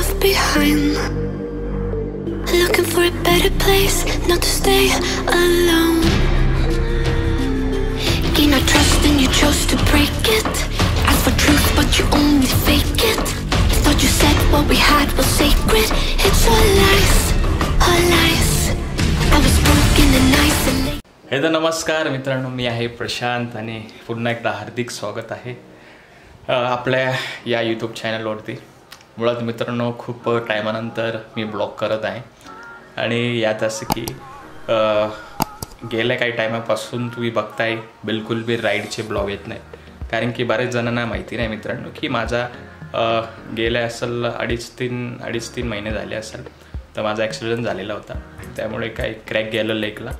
left behind. Looking for a better place, not to stay alone. Gain our trust and you chose to break it. Ask for truth but you only fake it. Thought you said what we had was sacred. It's all lies, all lies. I was broken and isolated. हे तर नमस्कार मित्रांनो, मी आहे प्रशांत आणि पुन्हा एकदा हार्दिक स्वागत आहे आपल्या या यूट्यूब चॅनलवरती. मुळात मित्रांनो, खूप टायमानंतर मी ब्लॉग करत आहे आणि यात असं की गेल्या काही टायमापासून तुम्ही बघताय बिलकुल बी राईडचे ब्लॉग येत नाही. कारण की बरेच जणांना माहिती नाही मित्रांनो की माझा गेल्या असेल अडीच तीन महिने झाले असेल तर माझा ॲक्सिडेंट झालेला होता. त्यामुळे काही क्रॅक गेलं लेगला,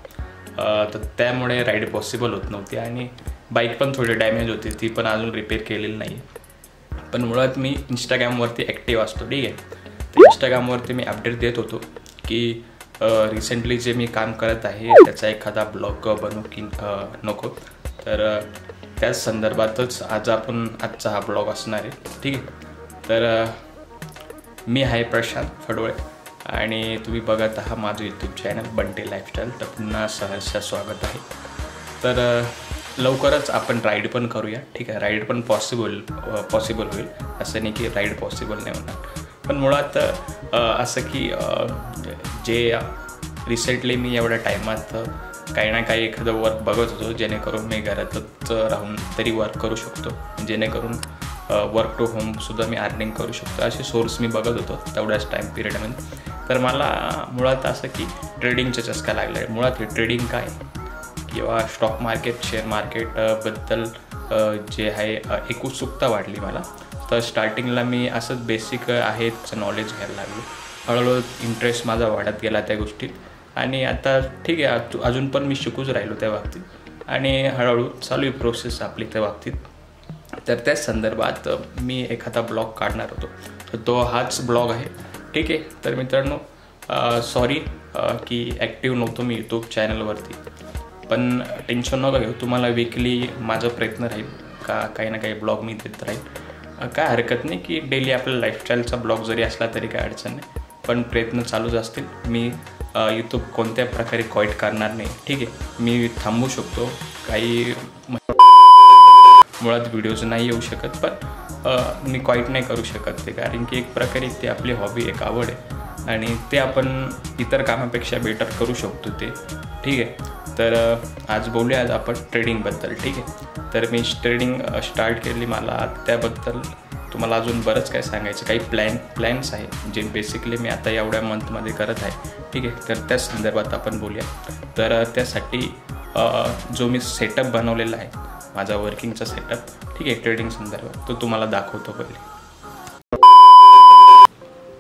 तर त्यामुळे राईड पॉसिबल होत नव्हती आणि बाईक पण थोडी डॅमेज होती, ती पण अजून रिपेअर केलेली नाही. पण मुळात मी इंस्टाग्रामवरती ॲक्टिव्ह असतो, ठीक आहे. तर इंस्टाग्रामवरती मी अपडेट देत होतो की रिसेंटली जे मी काम करत आहे त्याचा एखादा ब्लॉग बनवू की नको. तर त्याच संदर्भातच आजचा हा ब्लॉग असणार आहे, ठीक आहे. तर मी आहे प्रशांत फडवळे आणि तुम्ही बघत आहात माझं यूट्यूब चॅनल बंटी लाईफस्टाईल. तर पुन्हा सहर्ष स्वागत आहे. तर लवकरच आपण राईड पण करूया, ठीक आहे. राईड पण पॉसिबल होईल, असं नाही की राईड पॉसिबल नाही होणार. पण मुळात असं की जे रिसेंटली मी एवढ्या टायमात काही ना काही एखादं वर्क बघत होतो जेणेकरून मी घरातच राहून तरी वर्क करू शकतो, जेणेकरून वर्क टू होमसुद्धा मी अर्निंग करू शकतो, असे सोर्स मी बघत होतो तेवढ्याच टाईम पिरियडमध्ये. तर मला मुळात असं की ट्रेडिंगचा चस्का लागला आहे. मुळात हे ट्रेडिंग काय किंवा स्टॉक मार्केट, शेअर मार्केटबद्दल जे आहे एक उत्सुकता वाढली मला. तर स्टार्टिंगला मी असंच बेसिक आहे त्याचं नॉलेज घ्यायला लागलो. हळूहळू इंटरेस्ट माझा वाढत गेला त्या गोष्टीत आणि आता ठीक आहे, अजून पण मी शिकूच राहिलो त्या बाबतीत आणि हळूहळू चालू आहे प्रोसेस आपली त्या बाबतीत. तर त्याच संदर्भात मी एखादा ब्लॉग काढणार होतो, तर तो हाच ब्लॉग आहे, ठीक आहे. तर मित्रांनो, सॉरी की ॲक्टिव्ह नव्हतो मी यूट्यूब चॅनलवरती, पण टेन्शन नका घेऊ. तुम्हाला वीकली माझा प्रयत्न राहील का काही ना काही ब्लॉग मी देत राहील. काय हरकत नाही की डेली आपल्या लाईफस्टाईलचा ब्लॉग जरी असला तरी काय अडचण नाही, पण प्रयत्न चालूच असतील. मी यूट्यूब कोणत्या प्रकारे क्वाईट करणार नाही, ठीक आहे. मी थांबवू शकतो, काही मुळात व्हिडिओज नाही येऊ शकत, पण मी क्वाईट नाही करू शकत ते, कारण की एक प्रकारे ते आपली हॉबी, एक आवड आहे आणि ते आपण इतर कामापेक्षा बेटर करू शकतो ते, ठीक आहे. तर आज बोलूया आपण ट्रेडिंगबद्दल, ठीक आहे. तर मी ट्रेडिंग स्टार्ट केली, मला त्याबद्दल तुम्हाला अजून बरंच काय सांगायचं, काही प्लॅन्स आहे जे बेसिकली मी आता एवढ्या मंथमध्ये करत आहे, ठीक आहे. तर त्या संदर्भात आपण बोलूया. तर त्यासाठी जो मी सेटअप बनवलेला आहे, माझा वर्किंगचा सेटअप, ठीक आहे, ट्रेडिंग संदर्भात, तो तुम्हाला दाखवतो पहिले.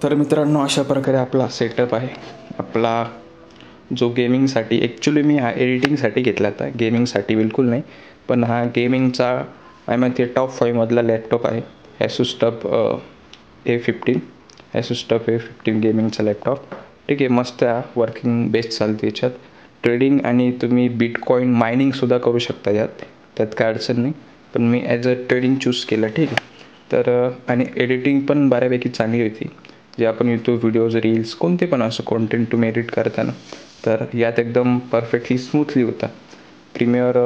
तर मित्रांनो, अशा प्रकारे आपला सेटअप आहे. आपला जो गेमिंगसाठी, ॲक्च्युली मी हा एडिटिंगसाठी घेतला होता, गेमिंगसाठी बिलकुल नाही. पण हा गेमिंगचा ते टॉप 5मधला लॅपटॉप आहे. ॲसूस टफ A15 गेमिंगचा लॅपटॉप, ठीक आहे. मस्त वर्किंग बेस्ट चालते याच्यात. ट्रेडिंग आणि तुम्ही बिटकॉईन मायनिंगसुद्धा करू शकता त्यात काय अडचण नाही. पण मी ॲज अ ट्रेडिंग चूज केलं, ठीक आहे. तर आणि एडिटिंग पण बऱ्यापैकी चांगली होती. जे आपण यूट्यूब व्हिडिओज, रील्स, कोणते पण असं कॉन्टेंट तुम्ही एडिट करताना, तर यात एकदम परफेक्टली स्मूथली होता. प्रीमियर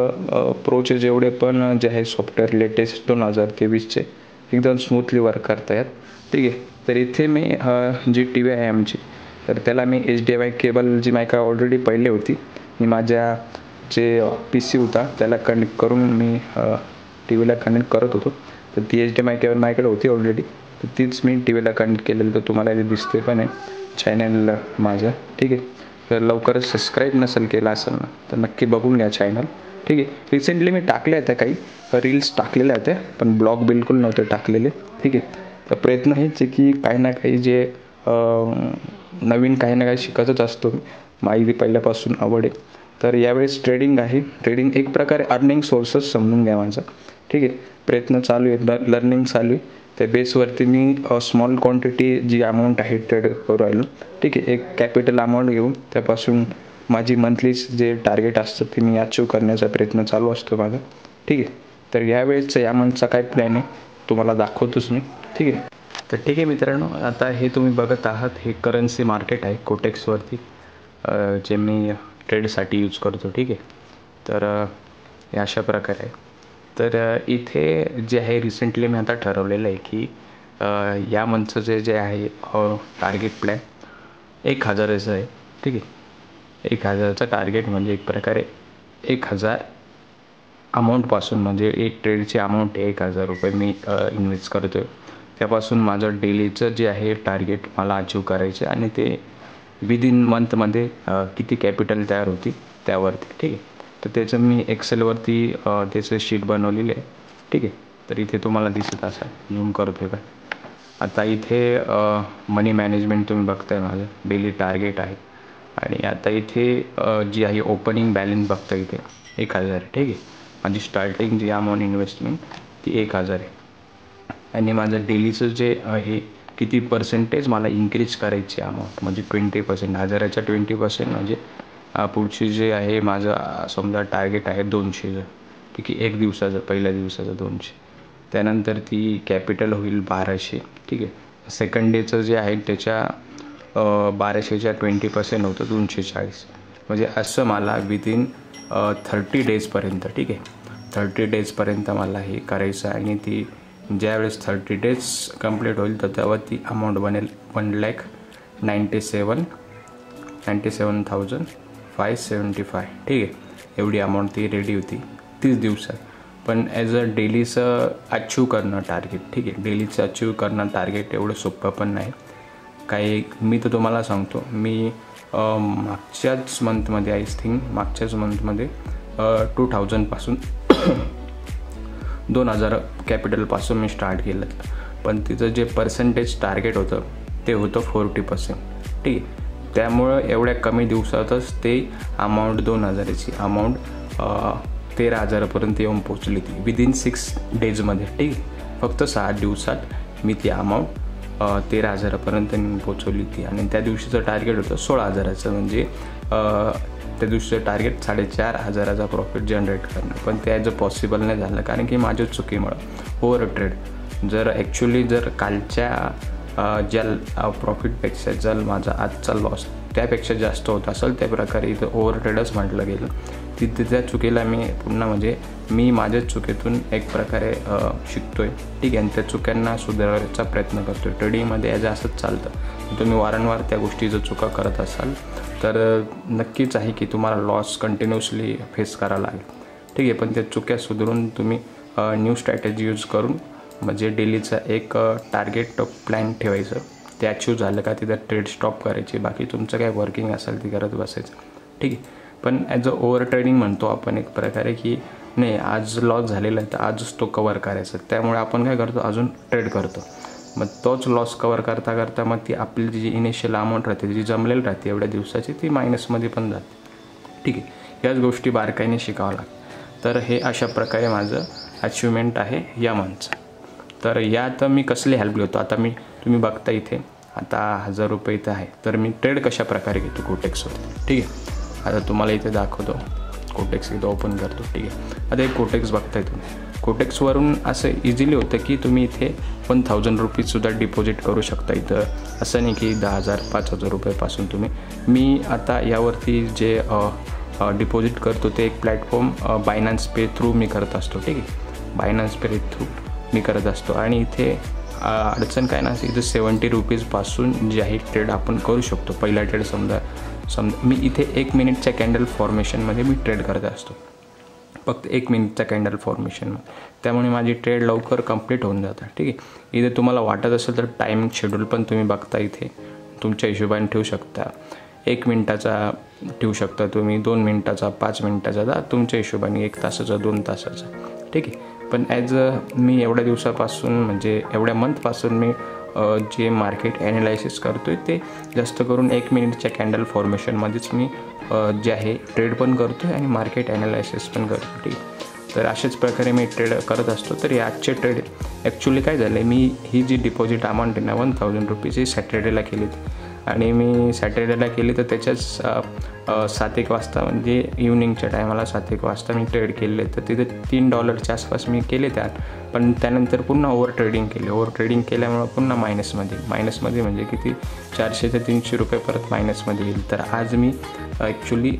प्रोचे जेवढे पण जे आहे सॉफ्टवेअर लेटेस्ट 2023चे एकदम स्मूथली वर्क करता येत, ठीक आहे. तर इथे मी जी टी व्ही आहे आमची, तर त्याला मी HDMI केबल जी माझ्या ऑलरेडी पहिले होती, मी माझ्या जे PC होता त्याला कनेक्ट करून मी टी व्हीला कनेक्ट करत होतो. तर ती HDMI केबल माझ्याकडे होती ऑलरेडी, तर तीच मी टी व्हीला कनेक्ट केलेलं. तर तुम्हाला इथे दिसते पण आहे चॅनल माझं, ठीक आहे. तर लवकरच सबस्क्राईब नसेल केलं असेल ना तर नक्की बघून घ्या चॅनल, ठीक आहे. रिसेंटली मी टाकल्या होत्या काही रील्स टाकलेल्या होत्या, पण ब्लॉग बिलकुल नव्हते टाकलेले, ठीक आहे. तर प्रयत्न हेच आहे की काही ना काही जे नवीन काही ना काही शिकतच असतो. माझी पहिल्यापासून आवड आहे. तर यावेळेस ट्रेडिंग आहे. ट्रेडिंग एक प्रकारे अर्निंग सोर्सच समजून घ्या माझा, ठीक आहे. प्रयत्न चालू आहे, लर्निंग चालू आहे. त्या बेसवरती मी स्मॉल क्वांटिटी जी अमाऊंट आहे ट्रेड करू राहिलो, ठीक आहे. एक कॅपिटल अमाऊंट घेऊन त्यापासून माझी मंथली जे टार्गेट असतं ते मी अचीव करण्याचा प्रयत्न चालू असतो माझा, ठीक आहे. तर यावेळेसचा या मंथचा काय प्लॅन आहे तुम्हाला दाखवतोच मी, ठीक आहे. तर ठीक आहे मित्रांनो, आता हे तुम्ही बघत आहात हे करन्सी मार्केट आहे कोटेक्सवरती जे मी ट्रेडसाठी यूज करतो. ठीक आहे, तर हे अशा प्रकारे आहे. तर इथे जे आहे रिसेंटली मी आता ठरवलेलं आहे की या मंथचं जे आहे टार्गेट प्लॅन 1000चं आहे. ठीक आहे, 1000चा टार्गेट म्हणजे एक प्रकारे 1000 अमाऊंटपासून, म्हणजे एक ट्रेडची अमाऊंट आहे 1000 रुपये मी इन्व्हेस्ट करतो आहे. त्यापासून माझं डेलीचं जे आहे टार्गेट मला अचीव करायचं आणि ते विदिन मंथमध्ये किती कॅपिटल तयार होती त्यावरती. ठीक आहे, तर त्याचं मी एक्सेलवरती त्याचं शीट बनवलेली आहे. ठीक आहे, तर इथे तुम्हाला दिसत असेल, झूम करतो का. आता इथे मनी मॅनेजमेंट तुम्ही बघताय, माझं डेली टार्गेट आहे. आणि आता इथे जी आहे ओपनिंग बॅलन्स बघता इथे 1000. ठीक आहे, माझी स्टार्टिंग जी अमाऊंट इन्व्हेस्टमेंट ती 1000 आहे. आणि माझं डेलीचं जे आहे किती पर्सेंटेज मला इन्क्रीज करायची अमाऊंट, म्हणजे 20%. 1000च्या 20% म्हणजे पुढची जे आहे माझं समजा टार्गेट आहे 200चं. ठीक आहे, एक दिवसाचं, पहिल्या दिवसाचं 200. त्यानंतर ती कॅपिटल होईल 1200. ठीक आहे, सेकंड डेचं जे आहे त्याच्या 1200च्या 20% होतं 240. म्हणजे असं मला विदिन 30 डेजपर्यंत. ठीक आहे, 30 डेजपर्यंत मला हे करायचं. आणि ती ज्यावेळेस 30 डेज कंप्लीट होईल तर तेव्हा ती अमाऊंट बनेल 1,97,575. ठीक आहे, एवढी अमाऊंट ती रेडी होती 30 दिवसात. पण ॲज अ डेलीचं अचीव करणं टार्गेट. ठीक आहे, डेलीचं अचीव करणं टार्गेट एवढं सोपं पण नाही. काही मी तर तुम्हाला सांगतो, मी मागच्याच मंथमध्ये मागच्याच मंथमध्ये 2000पासून 2000 कॅपिटलपासून मी स्टार्ट केलं. पण तिचं जे पर्सेंटेज टार्गेट होतं ते होतं 40%. ठीक आहे, त्यामुळं एवढ्या कमी दिवसातच ते अमाऊंट 2000ची अमाऊंट 13,000पर्यंत येऊन पोचली ती विदिन 6 डेजमध्ये. ठीक आहे, फक्त 6 दिवसात मी ती अमाऊंट 13,000पर्यंत पोचवली ती. आणि त्या दिवशीचं टार्गेट होतं 16,000चं, म्हणजे त्या दिवशीचं टार्गेट 4,500चा प्रॉफिट जनरेट करणं. पण ते ॲज अ पॉसिबल नाही झालं, कारण की माझ्या चुकीमुळं ओव्हर ट्रेड. जर कालच्या ज्या प्रॉफिटपेक्षा जर माझा आजचा लॉस त्यापेक्षा जास्त होत असेल, त्या प्रकारे इथं ओव्हर ट्रेडच म्हटलं गेलं. त्या चुकीला मी पुन्हा, म्हणजे मी माझ्या चुकीतून एक प्रकारे शिकतो आहे. ठीक आहे, आणि त्या चुक्यांना सुधारायचा प्रयत्न करतो आहे. ट्रेडिंगमध्ये ॲज असंच चालतं. तुम्ही वारंवार त्या गोष्टी जर चुका करत असाल तर नक्कीच आहे की तुम्हाला लॉस कंटिन्युअसली फेस करावा लागेल. ठीक आहे, पण त्या चुक्या सुधारून तुम्ही न्यू स्ट्रॅटेजी यूज करून, म्हणजे डेलीचा एक टार्गेट प्लॅन ठेवायचं. ते अचीव झालं का तिथं ट्रेड स्टॉप करायची, बाकी तुमचं काय वर्किंग असेल ती करत बसायचं. ठीक आहे, पण ॲज अ ओव्हर ट्रेडिंग म्हणतो आपण एक प्रकारे की नाही, आज लॉस झालेला आहे तर आजच तो कवर करायचा. त्यामुळे आपण काय करतो, अजून ट्रेड करतो. मग तोच लॉस कवर करता करता मग ती आपली जी इनिशियल अमाऊंट राहते, जी जमलेली राहते एवढ्या दिवसाची, ती मायनसमध्ये पण जाते. ठीक आहे, याच गोष्टी बारकाईने शिकावं लागतं. तर हे अशा प्रकारे माझं अचिव्हमेंट आहे या मंथचं. तर यात मी कसली हेल्प घेतो, आता तुम्ही बघता इथे आता 1000 रुपये इथं आहे. तर मी ट्रेड कशा प्रकारे घेतो कोटेक्सवरती. ठीक आहे, आता तुम्हाला इथे दाखवतो. कोटेक्स इथं ओपन करतो. ठीक आहे, आता एक कोटेक्स बघताय तुम्ही. कोटेक्सवरून असं इझिली होतं की तुम्ही इथे 1000 रुपीजसुद्धा डिपॉझिट करू शकता. इथं असं नाही की 10,000 5,000 रुपयेपासून मी आता यावरती जे डिपॉझिट करतो ते एक प्लॅटफॉर्म बायनान्स पे थ्रू मी करत असतो. ठीक आहे, बायनान्स पे थ्रू मी करत असतो. आणि इथे अडचण काय नसते, इथे 70 रुपीजपासून जे आहे ट्रेड आपण करू शकतो. पहिला ट्रेड समजा मी इथे 1 मिनिटच्या कॅन्डल फॉर्मेशनमध्ये मी ट्रेड करत असतो, फक्त 1 मिनिटच्या कॅन्डल फॉर्मेशनमध्ये. त्यामुळे माझी ट्रेड लवकर कंप्लीट होऊन जातात. ठीक आहे, इथे तुम्हाला वाटत असेल तर टायमिंग शेड्यूल पण तुम्ही बघता, इथे तुमच्या हिशोबाने ठेवू शकता. 1 मिनिटाचा ठेवू शकता तुम्ही, 2 मिनिटाचा, 5 मिनिटाचा, तुमच्या हिशोबाने 1 तासाचा, 2 तासाचा. ठीक आहे, पण मी एवढ्या दिवसापासून, म्हणजे एवढ्या मंथपासून मी जे मार्केट ॲनालायसिस करतो आहे ते जास्त करून 1 मिनिटच्या कॅन्डल फॉर्मेशनमध्येच मी जे आहे ट्रेड पण करतो आहे आणि मार्केट ॲनालायसिस पण करतो. ठीक आहे, तर अशाच प्रकारे मी ट्रेड करत असतो. तर आजचे ट्रेड ॲक्च्युली काय झालं आहे, मी ही जी डिपॉझिट अमाऊंट आहे ना 1000 रुपीज ही सॅटर्डेला केली होती. आणि मी सॅटर्डेला केली तर त्याच्याच 7-1 वाजता म्हणजे इव्हनिंगच्या टायमाला 7-1 वाजता मी ट्रेड केले. तर तिथे $3च्या आसपास मी केले त्यात. पण त्यानंतर पुन्हा ओव्हर ट्रेडिंग केल्यामुळं पुन्हा मायनसमध्ये म्हणजे किती 400 ते 300 रुपये परत मायनसमध्ये येईल. तर आज मी ॲक्च्युली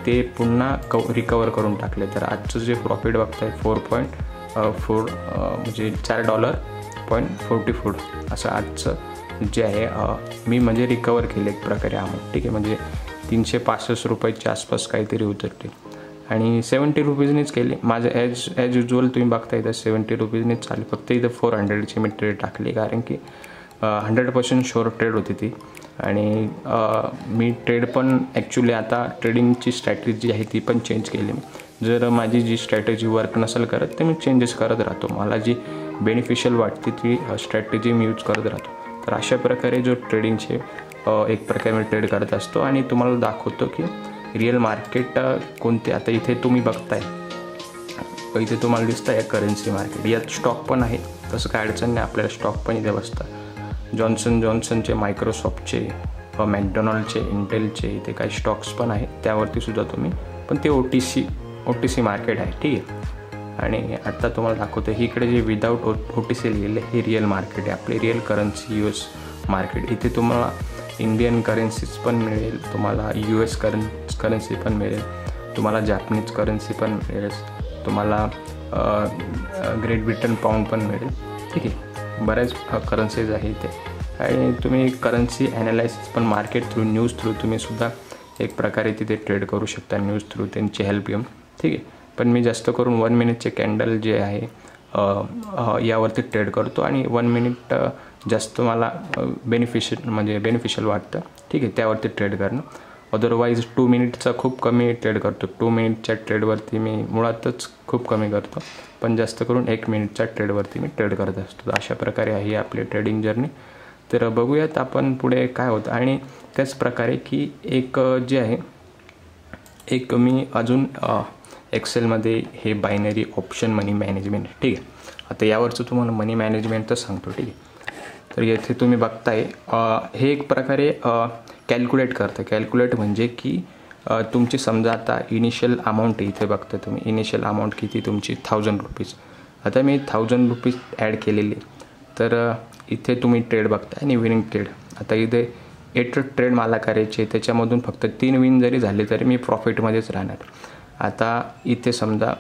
ते पुन्हा रिकवर करून टाकले. तर आजचं जे प्रॉफिट बघताय 4.4 म्हणजे $4.44 असं आजचं जे आहे मी म्हणजे रिकवर केले एक प्रकारे अमाऊंट. ठीक आहे, म्हणजे 365 रुपयाच्या आसपास काहीतरी उतरते आणि 70 रुपीजनेच केले. माझं ॲज युजल तुम्ही बघता इथं 70 रुपीजनेच चालू. फक्त इथं 400ची मी ट्रेड टाकली कारण की 100% शुअर ट्रेड होती ती. आणि मी ट्रेड पण ॲक्च्युली आता ट्रेडिंगची स्ट्रॅटेजी आहे ती पण चेंज केली. जर माझी जी स्ट्रॅटेजी वर्क नसेल करत तर मी चेंजेस करत राहतो. मला जी बेनिफिशियल वाटते ती स्ट्रॅटेजी मी यूज करत राहतो. तर अशा प्रकारे जो ट्रेडिंगचे एक प्रकारे मी ट्रेड करत असतो आणि तुम्हाला दाखवतो की रिअल मार्केट कोणते. आता इथे तुम्ही बघताय, इथे तुम्हाला दिसतं आहे करन्सी मार्केट. यात स्टॉक पण आहे, तसं काय अडचण नाही, आपल्याला स्टॉक पण इथे बसतं. जॉन्सनचे, मायक्रोसॉफ्टचे, मॅकडोनाल्डचे, इंटेलचे इथे काही स्टॉक्स पण आहेत, त्यावरती सुद्धा तुम्ही. पण ते OTC मार्केट आहे. ठीक आहे, आणि आत्ता तुम्हाला दाखवतो ही इकडे जे विदाऊट OTC लिहिलेलं हे रिअल मार्केट आहे, आपले रिअल करन्सी US मार्केट. इथे तुम्हाला इंडियन करन्सीज पण मिळेल, तुम्हाला US करन्सी पण मिळेल, तुम्हाला जॅपनीज करन्सी पण मिळेल, तुम्हाला ग्रेट ब्रिटन पाऊंड पण मिळेल. ठीक आहे, बऱ्याच करन्सीज आहे इथे. आणि तुम्ही करन्सी ॲनालायसिस पण मार्केट थ्रू, न्यूज थ्रू तुम्ही सुद्धा एक प्रकारे तिथे ट्रेड करू शकता, न्यूज थ्रू त्यांची हेल्प घेऊन. ठीक आहे, पण मी जास्त करून 1 मिनिटचे कॅन्डल जे आहे यावरती ट्रेड करतो आणि 1 मिनिट जास्त मला बेनिफिशियल वाटतं. ठीक आहे, त्यावरती ट्रेड करणं. अदरवाईज 2 मिनिटचा खूप कमी ट्रेड करतो. 2 मिनिटच्या ट्रेडवरती मी मुळातच खूप कमी करतो, पण जास्त करून 1 मिनिटच्या ट्रेडवरती मी ट्रेड करत असतो. अशा प्रकारे आहे आपली ट्रेडिंग जर्नी. तर बघूयात आपण पुढे काय होतं. आणि त्याच प्रकारे की एक जे आहे एक मी अजून एक्सेलमध्ये हे बायनरी ऑप्शन मनी मॅनेजमेंट. ठीक आहे, आता यावरचं तुम्हाला मनी मॅनेजमेंट तर सांगतो. ठीक आहे, तर येथे तुम्ही बघताय हे एक प्रकारे कॅल्क्युलेट करतं. कॅल्क्युलेट म्हणजे की तुमची समजा आता इनिशियल अमाऊंट इथे बघता तुम्ही, इनिशियल अमाऊंट किती तुमची 1000 रुपीज. आता मी 1000 रुपीज ॲड केलेली. तर इथे तुम्ही ट्रेड बघताय आणि विनिंग ट्रेड. आता इथे 8 ट्रेड मला करायचे, त्याच्यामधून फक्त 3 विन जरी झाले तरी मी प्रॉफिटमध्येच राहणार. आता इथे समजा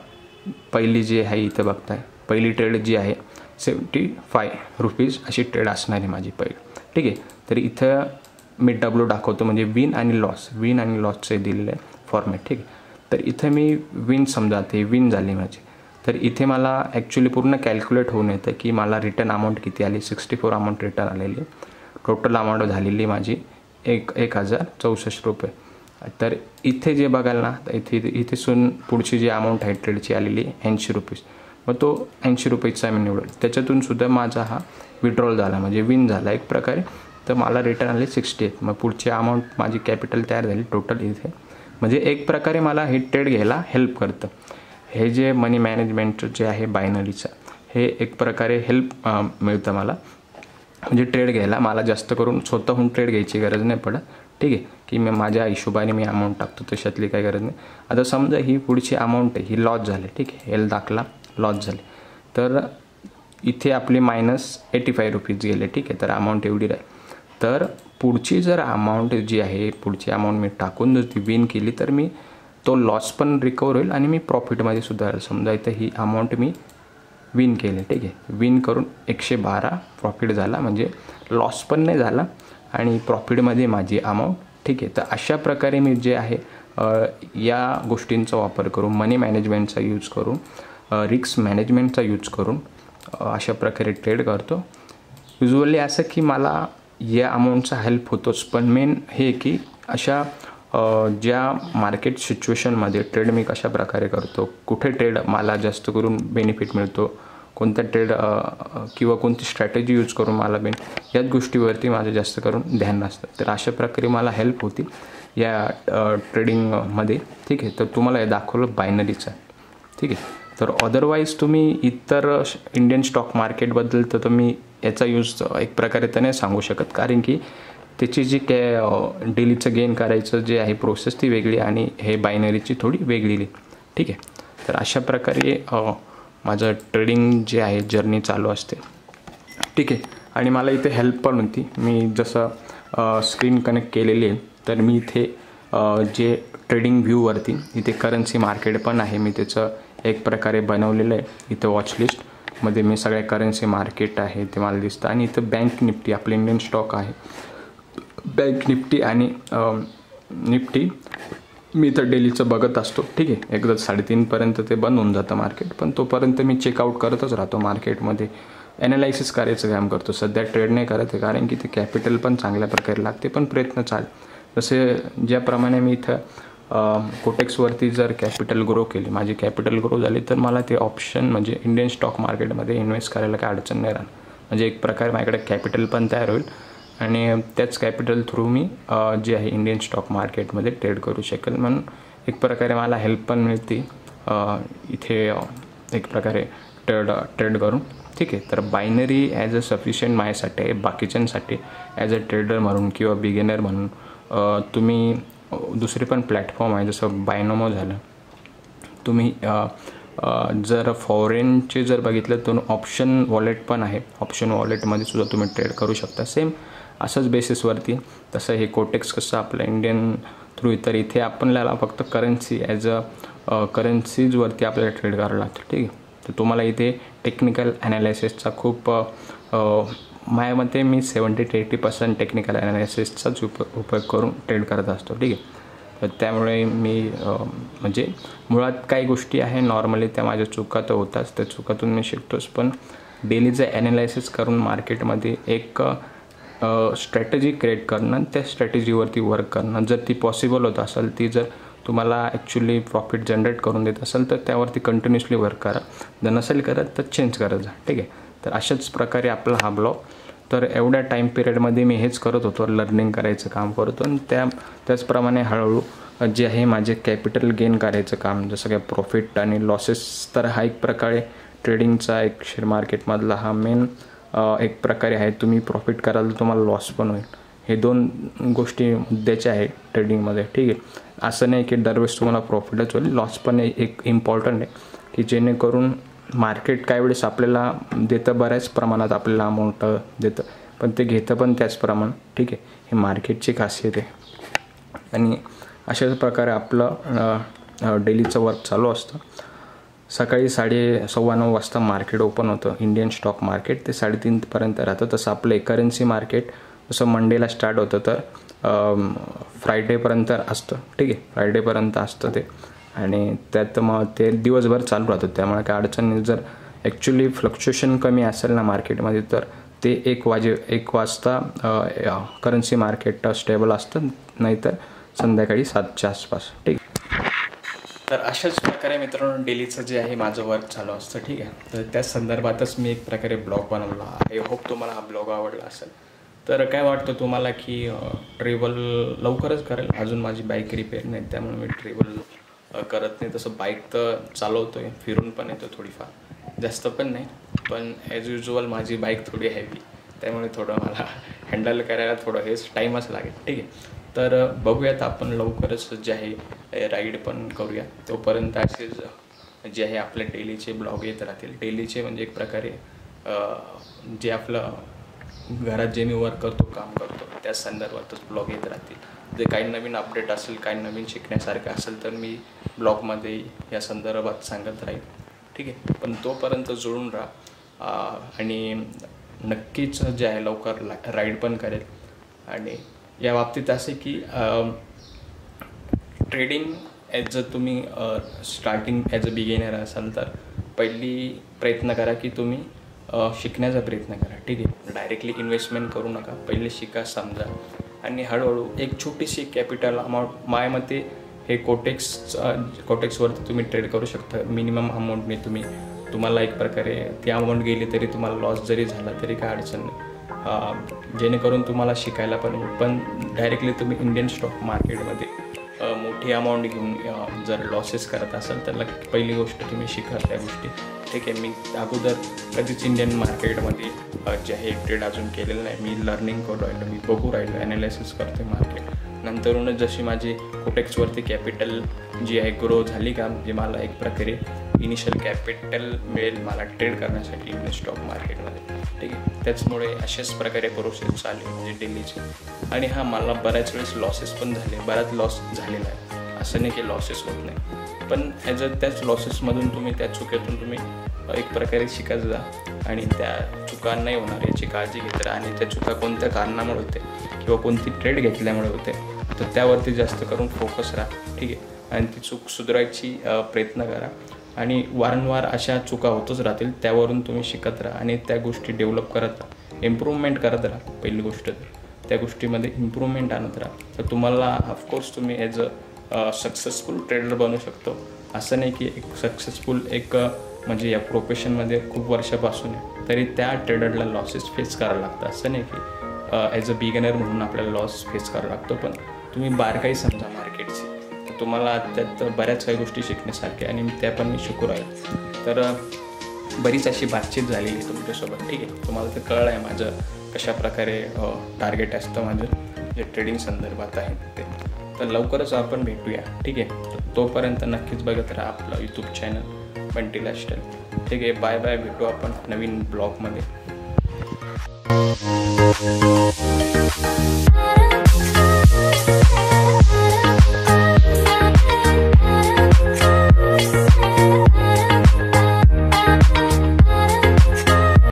पहिली जी आहे इथं बघताय, पहिली ट्रेड जी आहे 75 रुपीज अशी ट्रेड असणार आहे माझी पहिली. ठीक आहे, तर इथं मी W दाखवतो म्हणजे विन आणि लॉसचे दिलेलं आहे फॉर्मॅट. ठीक आहे, तर इथं मी विन समजा ते विन झाली माझी. तर इथे मला ॲक्च्युली पूर्ण कॅल्क्युलेट होऊन येतं की मला रिटर्न अमाऊंट किती आली. 64 अमाऊंट रिटर्न आलेली. टोटल अमाऊंट झालेली माझी 1064 रुपये. तर इथे जे बघाल ना, इथे पुढची जी अमाऊंट आहे ट्रेडची आलेली 80 रुपीज. मग तो 80 रुपयेचा मी निवडेल. त्याच्यातून सुद्धा माझा हा विड्रॉल झाला म्हणजे विन झाला एक प्रकारे. तर मला रिटर्न आले 68. मग पुढची अमाऊंट माझी कॅपिटल तयार झाली टोटल इथे. म्हणजे एक प्रकारे मला हे ट्रेड घ्यायला हेल्प करतं. हे जे मनी मॅनेजमेंटचं जे आहे बायनरीचं, हे एक प्रकारे हेल्प मिळतं मला. म्हणजे ट्रेड घ्यायला मला जास्त करून स्वतःहून ट्रेड घ्यायची गरज नाही पडत. ठीक आहे, की मी माझ्या हिशोबाने मी अमाऊंट टाकतो, तशातली काही गरज नाही. आता समजा ही पुढची अमाऊंट आहे ही लॉस झाली. ठीक आहे, एल दाखला लॉस झाली. तर इथे आपली -85 रुपीज गेले. ठीक आहे, तर अमाऊंट एवढी राहील. तर पुढची जर अमाऊंट जी आहे, पुढची अमाऊंट मी टाकून जर ती विन केली तर मी तो लॉस पण रिकवर होईल आणि मी प्रॉफिटमध्ये सुद्धा राहील. समजा इथं ही अमाऊंट मी विन केले. ठीक आहे, विन करून 112 प्रॉफिट झाला, म्हणजे लॉस पण नाही झाला आणि प्रॉफिटमध्ये माझी अमाऊंट. ठीक आहे, तर अशा प्रकारे मी जे आहे या गोष्टींचा वापर करून, मनी मॅनेजमेंटचा यूज करून, रिस्क मॅनेजमेंटचा यूज करून अशा प्रकारे ट्रेड करतो. युजली असं की मला या अमाऊंटचा हेल्प होतोच, पण मेन हे की अशा ज्या मार्केट सिच्युएशनमध्ये ट्रेड मी कशा प्रकारे करतो, कुठे ट्रेड मला जास्त करून बेनिफिट मिळतो, कोणत्या ट्रेड किंवा कोणती स्ट्रॅटेजी यूज करून मला याच गोष्टीवरती माझं जास्त करून ध्यान नसतं. तर अशा प्रकारे मला हेल्प होती या ट्रेडिंगमध्ये. ठीक आहे, तर तुम्हाला हे दाखवलं बायनरीचं. ठीक आहे, तर अदरवाईज तुम्ही इतर इंडियन स्टॉक मार्केटबद्दल तर तुम्ही याचा यूज एक प्रकारे तर नाही सांगू शकत, कारण की त्याची जी डेलीचं गेन करायचं जे आहे प्रोसेस ती वेगळी आणि हे बायनरीची थोडी वेगळी, ठीक आहे. तर अशा प्रकारे माझं ट्रेडिंग जे आहे जर्नी चालू असते, ठीक आहे. आणि मला इथे हेल्प पण होती. मी जसं स्क्रीन कनेक्ट केलेली आहे तर मी इथे जे ट्रेडिंग व्ह्यूवरती इथे करन्सी मार्केट पण आहे, मी त्याचं एक प्रकारे बनवलेलं आहे. इथं वॉचलिस्टमध्ये मी सगळ्या करन्सी मार्केट आहे ते मला दिसतं. आणि इथं बँक निफ्टी आपले इंडियन स्टॉक आहे, बँक निफ्टी आणि निफ्टी मी तर डेलीचं बघत असतो, ठीक आहे. एकदा 3:30पर्यंत ते बंद होऊन जातं मार्केट, पण तोपर्यंत मी चेकआउट करतच राहतो मार्केटमध्ये, ॲनालायसिस करायचं काम करतो. सध्या ट्रेड नाही करत आहे कारण की ते कॅपिटल पण चांगल्या प्रकारे लागते, पण प्रयत्न चाल जसे ज्याप्रमाणे मी इथं कोटेक्सवरती जर कॅपिटल ग्रो केली, माझी कॅपिटल ग्रो झाली, तर मला ते ऑप्शन म्हणजे इंडियन स्टॉक मार्केटमध्ये इन्व्हेस्ट करायला काही अडचण नाही राहणार. म्हणजे एक प्रकारे माझ्याकडे कॅपिटल पण तयार होईल आणि त्याच कॅपिटल थ्रू मी जे आहे इंडियन स्टॉक मार्केटमध्ये ट्रेड करू शकेल. म्हणून एक प्रकारे मला हेल्प पण मिळते इथे एक प्रकारे ट्रेड करून, ठीक आहे. तर बायनरी ॲज अ सफिशियंट माझ्यासाठी आहे. बाकीच्यांसाठी ॲज अ ट्रेडर म्हणून किंवा बिगिनर म्हणून तुम्ही दुसरे पण प्लॅटफॉर्म आहे जसं बायनोमो झालं. तुम्ही जर फॉरेनचे जर बघितलं तर ऑप्शन वॉलेट पण आहे, ऑप्शन वॉलेटमध्ये सुद्धा तुम्ही ट्रेड करू शकता सेम असंच बेसिसवरती. तसं हे कोटेक्स कसं आपलं इंडियन थ्रू, तर इथे आपल्याला फक्त करन्सी ॲज अ करन्सीजवरती आपल्याला ट्रेड करावं लागतं, ठीक आहे. तर तुम्हाला इथे टेक्निकल ॲनालायसिसचा खूप माझ्या मते मी 70 ते 80% टेक्निकल ॲनालिसिसचाच उपयोग करून ट्रेड करत असतो, ठीक आहे. तर त्यामुळे मी म्हणजे मुळात काही गोष्टी आहे नॉर्मली त्या माझ्या चुका तर होताच, त्या चुकातून मी शिकतोच, पण डेलीचं ॲनालायसिस करून मार्केटमध्ये एक स्ट्रॅटेजी क्रिएट करणं, त्या स्ट्रॅटेजीवरती वर्क करणं, जर ती पॉसिबल होत असेल, ती जर तुम्हाला ॲक्च्युली प्रॉफिट जनरेट करून देत असेल तर त्यावरती कंटिन्युअसली वर्क करा. जर नसेल करत तर चेंज करत जा, ठीक आहे. तर अशाच प्रकारे आपला हा ब्लॉग, तर एवढ्या टाईम पिरियडमध्ये मी हेच करत होतो, लर्निंग करायचं काम करतो आणि त्याचप्रमाणे हळूहळू जे आहे माझे कॅपिटल गेन करायचं काम, जसं काय प्रॉफिट आणि लॉसेस, तर हा एक प्रकारे ट्रेडिंगचा एक शेअर मार्केटमधला हा मेन एक प्रकारे आहे. तुम्ही प्रॉफिट कराल तर तुम्हाला लॉस पण होईल, हे दोन गोष्टी मुद्द्याच्या आहे ट्रेडिंगमध्ये, ठीक आहे. असं नाही की दरवेळेस तुम्हाला प्रॉफिटच होईल, लॉस पण एक इम्पॉर्टंट आहे की जेणेकरून मार्केट काही वेळेस आपल्याला देतं, बऱ्याच प्रमाणात आपल्याला अमाऊंट देतं, पण ते घेतं पण त्याच प्रमाणात, ठीक आहे. हे मार्केटची खासियत आहे. आणि अशाच प्रकारे आपलं डेलीचं वर्क चालू असतं. सकाळी 8:15 वाजता मार्केट ओपन होतं इंडियन स्टॉक मार्केट, ते 3:30पर्यंत राहतं. तसं आपलं करन्सी मार्केट जसं मंडेला स्टार्ट होतं तर फ्रायडेपर्यंत असतं, ठीक आहे. फ्रायडेपर्यंत असतं ते, आणि त्यात मग ते दिवसभर चालू राहतं, त्यामुळे काय अडचण नाही. जर ॲक्च्युली फ्लक्च्युएशन कमी असेल ना मार्केटमध्ये तर ते 1 वाजता करन्सी मार्केट स्टेबल असतं, नाहीतर संध्याकाळी 7च्या आसपास, ठीक आहे. तर अशाच प्रकारे मित्रांनो डेलीचं जे आहे माझं वर्क चालू असतं, ठीक आहे. तर त्या संदर्भातच मी एक प्रकारे ब्लॉग बनवला. आय होप तुम्हाला हा ब्लॉग आवडला असेल. तर काय वाटतं तुम्हाला की ट्रॅव्हल लवकरच करेल, अजून माझी बाईक रिपेअर नाही त्यामुळे मी ट्रॅव्हल करत नाही. तसं बाईक तर चालवतो आहे, फिरून पण येतो थोडीफार, जास्त पण नाही, पण ॲज युज्युअल माझी बाईक थोडी हेवी, त्यामुळे थोडं मला हँडल करायला थोडं हेच टाईमच लागेल, ठीक आहे. तर बघूयात आपण लवकरच जे आहे राईड पण करूया. तोपर्यंत असेच जे आहे आपले डेलीचे ब्लॉग येत राहतील. डेलीचे म्हणजे एक प्रकारे जे आपलं घरात जे मी वर्क करतो, काम करतो, त्या संदर्भातच ब्लॉग येत राहतील. जे काही नवीन अपडेट असेल, काही नवीन शिकण्यासारखं असेल तर मी ब्लॉगमध्ये या संदर्भात सांगत राहील, ठीक आहे. पण तोपर्यंत जुळून राहा आणि नक्कीच जे आहे लवकर राईड पण करेल. आणि या बाबतीत असे की ट्रेडिंग ॲज अ तुम्ही स्टार्टिंग ॲज अ बिगिनर असाल तर पहिली प्रयत्न करा की तुम्ही शिकण्याचा प्रयत्न करा, ठीक आहे. डायरेक्टली इन्व्हेस्टमेंट करू नका, पहिले शिका, समजा, आणि हळूहळू एक छोटीशी कॅपिटल अमाऊंट, माझ्या मते हे कोटेक्सवरती तुम्ही ट्रेड करू शकता. मिनिमम अमाऊंटने तुम्हाला एक प्रकारे ती अमाऊंट गेली तरी तुम्हाला लॉस जरी झाला तरी काय अडचण नाही, जेणेकरून तुम्हाला शिकायला पण डायरेक्टली तुम्ही इंडियन स्टॉक मार्केटमध्ये मोठी अमाऊंट घेऊन जर लॉसेस करत असाल तर पहिली गोष्ट तुम्ही शिका त्या गोष्टी. ठीक आहे, मी अगोदर कधीच इंडियन मार्केटमध्ये जे आहे ट्रेड अजून केलेलं नाही. मी लर्निंग करू राहिलो, मी बघू राहिलो, ॲनालिसिस करतो मार्केट. नंतरूनच जशी माझी कोटेक्सवरती कॅपिटल जी आहे ग्रो झाली का, म्हणजे मला एक प्रकारे इनिशियल कॅपिटल मिळेल मला ट्रेड करण्यासाठी इंडियन स्टॉक मार्केटमध्ये. ठीक आहे, त्याचमुळे अशाच प्रकारे प्रोसेस चालू म्हणजे डेलीची. आणि हा मला बऱ्याच वेळेस लॉसेस पण झाले, बराच लॉस झालेला आहे, असं नाही की लॉसेस होत नाही. पण त्याच लॉसेसमधून तुम्ही त्या चुकीतून तुम्ही एक प्रकारे शिकत जा आणि त्या चुका नाही होणार याची काळजी घेत राहा. आणि त्या चुका कोणत्या कारणामुळे होते किंवा कोणती ट्रेड घेतल्यामुळे होते तर त्यावरती जास्त करून फोकस राहा. ठीक आहे, आणि ती चूक सुधारायची प्रयत्न करा. आणि वारंवार अशा चुका होतच राहतील, त्यावरून तुम्ही शिकत राहा आणि त्या गोष्टी डेव्हलप करत राहा, इम्प्रूव्हमेंट करत राहा. पहिली गोष्ट तर त्या गोष्टीमध्ये इम्प्रूव्हमेंट आणत राहा तर तुम्हाला ऑफकोर्स तुम्ही ॲज अ सक्सेसफुल ट्रेडर बनू शकतो. असं नाही की एक सक्सेसफुल म्हणजे या प्रोफेशनमध्ये खूप वर्षापासून आहे तरी त्या ट्रेडरला लॉसेस फेस करावं लागतं. असं नाही की ॲज अ बिगनर म्हणून आपल्याला लॉस फेस करावा लागतो. पण तुम्ही बारकाई समजा मार्केटची तर तुम्हाला त्यात बऱ्याच काही गोष्टी शिकण्यासारख्या आणि त्या पण मी शिकू राहील. तर बरीच अशी बातचीत झालेली आहे तुमच्यासोबत. ठीक आहे, तुम्हाला तर कळलं आहे माझं कशाप्रकारे टार्गेट असतं माझं जे ट्रेडिंग संदर्भात आहे ते. तर लवकरच आपण भेटूया. ठीक आहे, तर तोपर्यंत नक्कीच बघत राहा आपलं यूट्यूब चॅनल बंटी लाईफस्टाईल. ठीक आहे, बाय बाय, भेटू आपण नवीन ब्लॉगमध्ये.